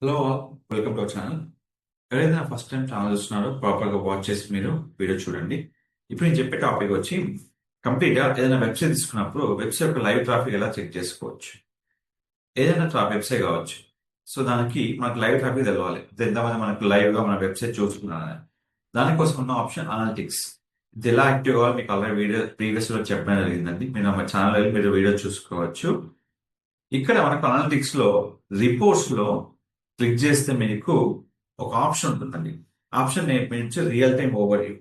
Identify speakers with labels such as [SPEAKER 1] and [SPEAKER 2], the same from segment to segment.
[SPEAKER 1] Hello all, welcome to our channel. ఎవరైతే నా first time channel చూస్తున్నారో ప్రాపర్గా వాచ్ చేసి మీరు వీడియో చూడండి. ఇప్పుడు నేను చెప్పే టాపిక్ వచ్చి కంప్లీట్గా ఏదైనా వెబ్సైట్ తీసుకున్నప్పుడు వెబ్సైట్ యొక్క లైవ్ ట్రాఫిక్ ఎలా చెక్ చేసుకోవచ్చు. ఏదైనా వెబ్సైట్ కావచ్చు. సో దానికి మనకు లైవ్ ట్రాఫిక్ తెలవాలి, ఎంతమంది మనకు లైవ్గా మన వెబ్సైట్ చూసుకున్నారని. దానికోసం ఉన్న ఆప్షన్ అనలిటిక్స్. ఇది ఎలా యాక్టివ్ కావాలి మీకు ఆల్రెడీ వీడియో ప్రీవియస్లో చెప్పడం జరిగిందండి. మీరు మన ఛానల్ వెళ్ళి మీరు వీడియో చూసుకోవచ్చు. ఇక్కడ మనకు అనలిటిక్స్ లో రిపోర్ట్స్ లో క్లిక్ చేస్తే మీకు ఒక ఆప్షన్ ఉంటుందండి. ఆప్షన్ నేర్పించి రియల్ టైం ఓవర్ వ్యూ.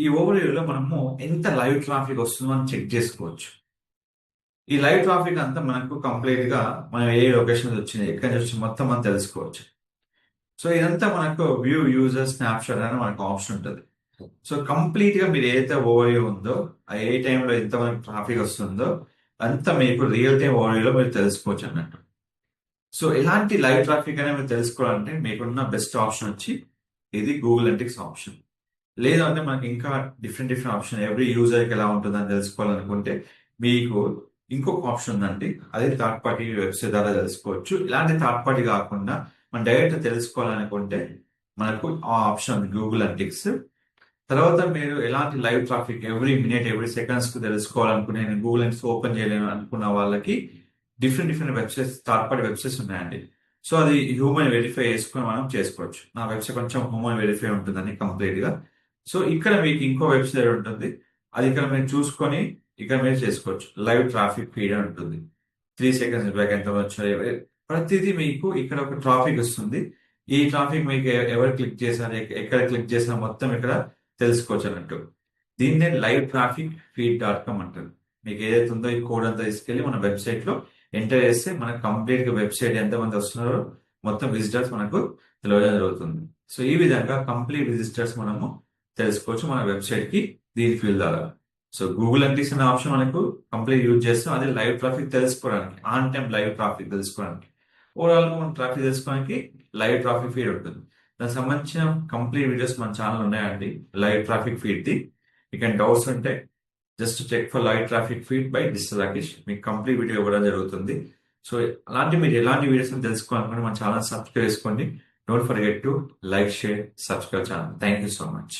[SPEAKER 1] ఈ ఓవర్ వ్యూలో మనము ఎంత లైవ్ ట్రాఫిక్ వస్తుందో మనం చెక్ చేసుకోవచ్చు. ఈ లైవ్ ట్రాఫిక్ అంతా మనకు కంప్లీట్ గా మనం ఏ లొకేషన్ వచ్చింది, ఎక్కడి నుంచి వచ్చింది మొత్తం మనం తెలుసుకోవచ్చు. సో ఇదంతా మనకు వ్యూ యూజర్ స్నాప్ షాట్ అని మనకు ఆప్షన్ ఉంటుంది. సో కంప్లీట్ గా మీరు ఏదైతే ఓవర్ వ్యూ ఉందో, ఆ ఏ టైంలో ఎంత మనకు ట్రాఫిక్ వస్తుందో అంతా మీకు రియల్ టైం ఓవర్ వ్యూలో మీరు తెలుసుకోవచ్చు అన్నట్టు. సో ఎలాంటి లైవ్ ట్రాఫిక్ అనేది మీరు తెలుసుకోవాలంటే మీకున్న బెస్ట్ ఆప్షన్ వచ్చి ఇది గూగుల్ అనలిటిక్స్ ఆప్షన్. లేదంటే మనకి ఇంకా డిఫరెంట్ డిఫరెంట్ ఆప్షన్ ఎవ్రీ యూజర్కి ఎలా ఉంటుందని తెలుసుకోవాలనుకుంటే మీకు ఇంకొక ఆప్షన్ ఉందండి. అదే థర్డ్ పార్టీ వెబ్సైట్ ద్వారా తెలుసుకోవచ్చు. ఇలాంటి థర్డ్ పార్టీ కాకుండా మనం డైరెక్ట్ తెలుసుకోవాలనుకుంటే మనకు ఆ ఆప్షన్ ఉంది గూగుల్ అనలిటిక్స్. తర్వాత మీరు ఎలాంటి live traffic every minute every seconds కు తెలుసుకోవాలనుకునే నేను గూగుల్ అనలిటిక్స్ ఓపెన్ చేయలేను అనుకున్న వాళ్ళకి different different websites third party websites ఉన్నాయండి. సో అది హ్యూమన్ వెరిఫై చేసుకుని మనం చేసుకోవచ్చు. నా వెబ్సైట్ కొంచెం హ్యూమన్ వెరిఫై ఉంటుందండి కంప్లీట్ గా. సో ఇక్కడ మీకు ఇంకో వెబ్సైట్ ఉంటుంది. అది ఇక్కడ మీరు చూసుకొని ఇక్కడ మీరు చేసుకోవచ్చు. లైవ్ ట్రాఫిక్ ఫీడ్ అని ఉంటుంది. 3 seconds బ్యాక్ ఎంత వచ్చాయి ప్రతిదీ మీకు ఇక్కడ ఒక ట్రాఫిక్ వస్తుంది. ఈ ట్రాఫిక్ మీకు ఎవరు క్లిక్ చేశారు, ఎక్కడ క్లిక్ చేశారు మొత్తం ఇక్కడ తెలుసుకోవచ్చు అన్నట్టు. దీన్నే లైవ్ ట్రాఫిక్ feed.com అంటారు. మీకు ఏదైతే ఉందో ఈ కోడ్ అంతా తీసుకెళ్లి మన వెబ్సైట్ లో ఎంటర్ చేస్తే మనకు కంప్లీట్ గా వెబ్సైట్ ఎంతమంది వస్తున్నారో మొత్తం విజిటర్స్ మనకు తెలియడం జరుగుతుంది. సో ఈ విధంగా కంప్లీట్ విజిటర్స్ మనము తెలుసుకోవచ్చు మన వెబ్సైట్ కి దీని ఫీల్డ్ ద్వారా. సో గూగుల్ అనలిటిక్స్ అనే ఆప్షన్ మనకు కంప్లీట్ యూజ్ చేస్తాం. అది లైవ్ ట్రాఫిక్ తెలుసుకోవడానికి, ఆన్ టైం లైవ్ ట్రాఫిక్ తెలుసుకోవడానికి. ఓవరాల్ గా మనం ట్రాఫిక్ తెలుసుకోవడానికి లైవ్ ట్రాఫిక్ ఫీడ్ ఉంటుంది. దానికి సంబంధించిన కంప్లీట్ వీడియోస్ మన ఛానల్ ఉన్నాయండి. లైవ్ ట్రాఫిక్ ఫీడ్ ది మీకు డౌట్స్ ఉంటే just check for live traffic feed by digital Rakesh. మీకు కంప్లీట్ వీడియో ఇవ్వడం జరుగుతుంది. సో అలాంటి మీరు ఎలాంటి వీడియోస్ తెలుసుకోవాలనుకుంటే మన ఛానల్ సబ్స్క్రైబ్ చేసుకోండి. Don't forget to like, share, subscribe channel. Thank you so much.